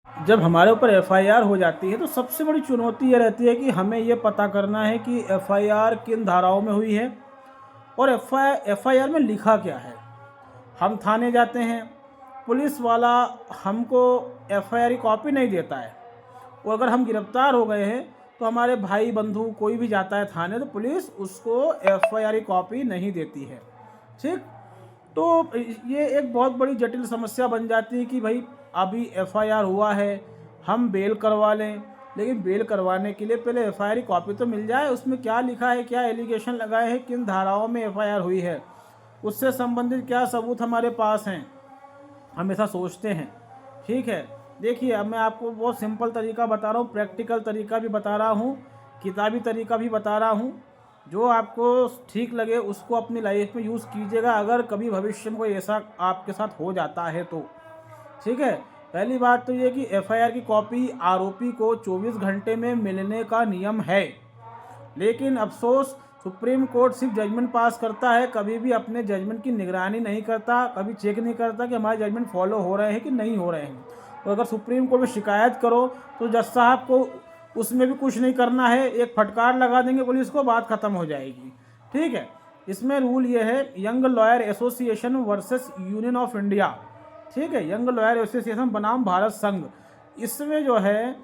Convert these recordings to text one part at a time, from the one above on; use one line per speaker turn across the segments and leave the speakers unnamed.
जब हमारे ऊपर एफआईआर हो जाती है तो सबसे बड़ी चुनौती ये रहती है कि हमें ये पता करना है कि एफआईआर किन धाराओं में हुई है और एफआईआर में लिखा क्या है। हम थाने जाते हैं, पुलिस वाला हमको एफआईआर की कॉपी नहीं देता है, और अगर हम गिरफ्तार हो गए हैं तो हमारे भाई बंधु कोई भी जाता है थाने तो पुलिस उसको एफआईआर की कॉपी नहीं देती है। ठीक, तो ये एक बहुत बड़ी जटिल समस्या बन जाती है कि भाई अभी एफआईआर हुआ है, हम बेल करवा लें, लेकिन बेल करवाने के लिए पहले एफआईआर की कॉपी तो मिल जाए, उसमें क्या लिखा है, क्या एलिगेशन लगाए हैं, किन धाराओं में एफआईआर हुई है, उससे संबंधित क्या सबूत हमारे पास हैं, हम ऐसा सोचते हैं। ठीक है, देखिए अब मैं आपको बहुत सिंपल तरीका बता रहा हूँ, प्रैक्टिकल तरीका भी बता रहा हूँ, किताबी तरीका भी बता रहा हूँ। जो आपको ठीक लगे उसको अपनी लाइफ में यूज़ कीजिएगा, अगर कभी भविष्य में कोई ऐसा आपके साथ हो जाता है तो। ठीक है, पहली बात तो ये कि एफआईआर की कॉपी आरोपी को 24 घंटे में मिलने का नियम है, लेकिन अफसोस सुप्रीम कोर्ट सिर्फ जजमेंट पास करता है, कभी भी अपने जजमेंट की निगरानी नहीं करता, कभी चेक नहीं करता कि हमारे जजमेंट फॉलो हो रहे हैं कि नहीं हो रहे हैं। तो अगर सुप्रीम कोर्ट में शिकायत करो तो जज साहब को उसमें भी कुछ नहीं करना है, एक फटकार लगा देंगे पुलिस को, बात खत्म हो जाएगी। ठीक है, इसमें रूल ये है, young lawyer association versus union of India. ठीक है, यंग लॉयर एसोसिएशन बनाम भारत संघ, इसमें जो है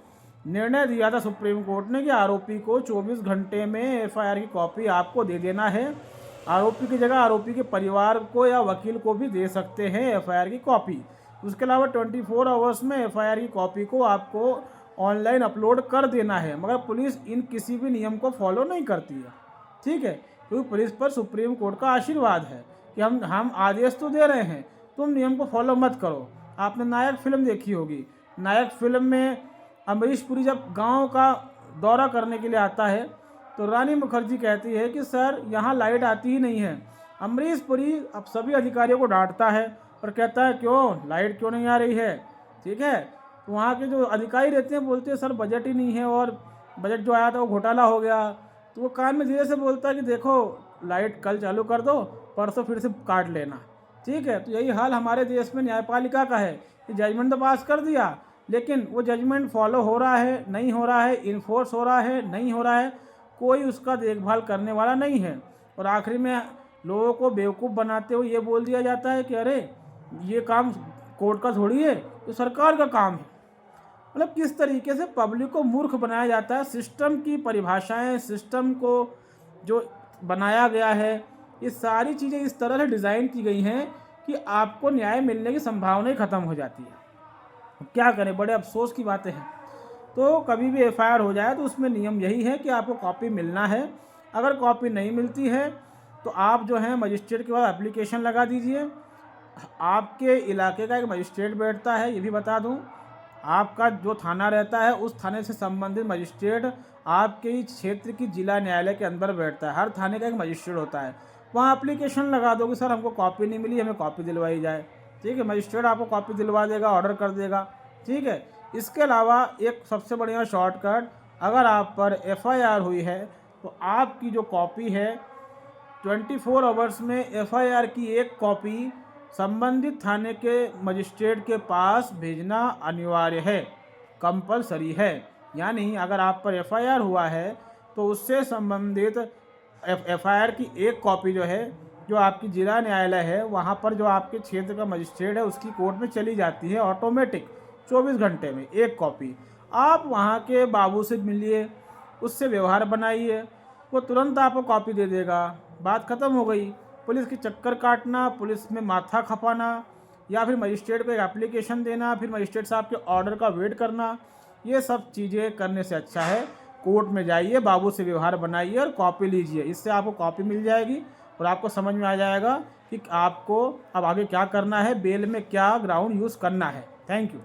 निर्णय दिया था सुप्रीम कोर्ट ने कि आरोपी को 24 घंटे में एफआईआर की कॉपी आपको दे देना है। आरोपी की जगह आरोपी के परिवार को या वकील को भी दे सकते हैं एफआईआर की कॉपी। उसके अलावा 24 आवर्स में एफआईआर की कॉपी को आपको ऑनलाइन अपलोड कर देना है, मगर पुलिस इन किसी भी नियम को फॉलो नहीं करती है। ठीक है, क्योंकि पुलिस पर सुप्रीम कोर्ट का आशीर्वाद है कि हम आदेश तो दे रहे हैं, तुम नियम को फॉलो मत करो। आपने नायक फिल्म देखी होगी, नायक फिल्म में अमरीश पुरी जब गांव का दौरा करने के लिए आता है तो रानी मुखर्जी कहती है कि सर यहाँ लाइट आती ही नहीं है। अमरीश पुरी अब सभी अधिकारियों को डांटता है और कहता है क्यों लाइट क्यों नहीं आ रही है। ठीक है, तो वहाँ के जो अधिकारी रहते हैं बोलते हैं सर बजट ही नहीं है, और बजट जो आया था वो घोटाला हो गया। तो वो कान में धीरे से बोलता है कि देखो लाइट कल चालू कर दो, परसों फिर से काट लेना। ठीक है, तो यही हाल हमारे देश में न्यायपालिका का है कि जजमेंट तो पास कर दिया, लेकिन वो जजमेंट फॉलो हो रहा है नहीं हो रहा है, इन्फोर्स हो रहा है नहीं हो रहा है, कोई उसका देखभाल करने वाला नहीं है। और आखिरी में लोगों को बेवकूफ़ बनाते हुए ये बोल दिया जाता है कि अरे ये काम कोर्ट का थोड़ी है, ये सरकार का काम है। मतलब किस तरीके से पब्लिक को मूर्ख बनाया जाता है। सिस्टम की परिभाषाएं, सिस्टम को जो बनाया गया है, ये सारी चीज़ें इस तरह से डिज़ाइन की गई हैं कि आपको न्याय मिलने की संभावना ही ख़त्म हो जाती है। क्या करें, बड़े अफसोस की बातें हैं। तो कभी भी एफआईआर हो जाए तो उसमें नियम यही है कि आपको कॉपी मिलना है। अगर कॉपी नहीं मिलती है तो आप जो है मजिस्ट्रेट के पास एप्लीकेशन लगा दीजिए। आपके इलाके का एक मजिस्ट्रेट बैठता है, ये भी बता दूं, आपका जो थाना रहता है उस थाने से संबंधित मजिस्ट्रेट आपके ही क्षेत्र की जिला न्यायालय के अंदर बैठता है। हर थाने का एक मजिस्ट्रेट होता है, वहाँ एप्लीकेशन लगा दो कि सर हमको कॉपी नहीं मिली, हमें कॉपी दिलवाई जाए। ठीक है, मजिस्ट्रेट आपको कॉपी दिलवा देगा, ऑर्डर कर देगा। ठीक है, इसके अलावा एक सबसे बढ़िया शॉर्टकट, अगर आप पर एफआईआर हुई है तो आपकी जो कॉपी है 24 आवर्स में एफआईआर की एक कॉपी संबंधित थाने के मजिस्ट्रेट के पास भेजना अनिवार्य है, कंपलसरी है। यानी अगर आप पर एफआईआर हुआ है तो उससे संबंधित एफआईआर की एक कॉपी जो है, जो आपकी जिला न्यायालय है वहाँ पर जो आपके क्षेत्र का मजिस्ट्रेट है उसकी कोर्ट में चली जाती है ऑटोमेटिक 24 घंटे में एक कॉपी। आप वहाँ के बाबू से मिलिए, उससे व्यवहार बनाइए, वो तुरंत आपको कॉपी दे देगा, बात ख़त्म हो गई। पुलिस के चक्कर काटना, पुलिस में माथा खपाना, या फिर मजिस्ट्रेट को एक एप्लीकेशन देना, फिर मजिस्ट्रेट साहब के ऑर्डर का वेट करना, ये सब चीज़ें करने से अच्छा है कोर्ट में जाइए, बाबू से व्यवहार बनाइए और कॉपी लीजिए। इससे आपको कॉपी मिल जाएगी और आपको समझ में आ जाएगा कि आपको अब आगे क्या करना है, बेल में क्या ग्राउंड यूज़ करना है। Thank you.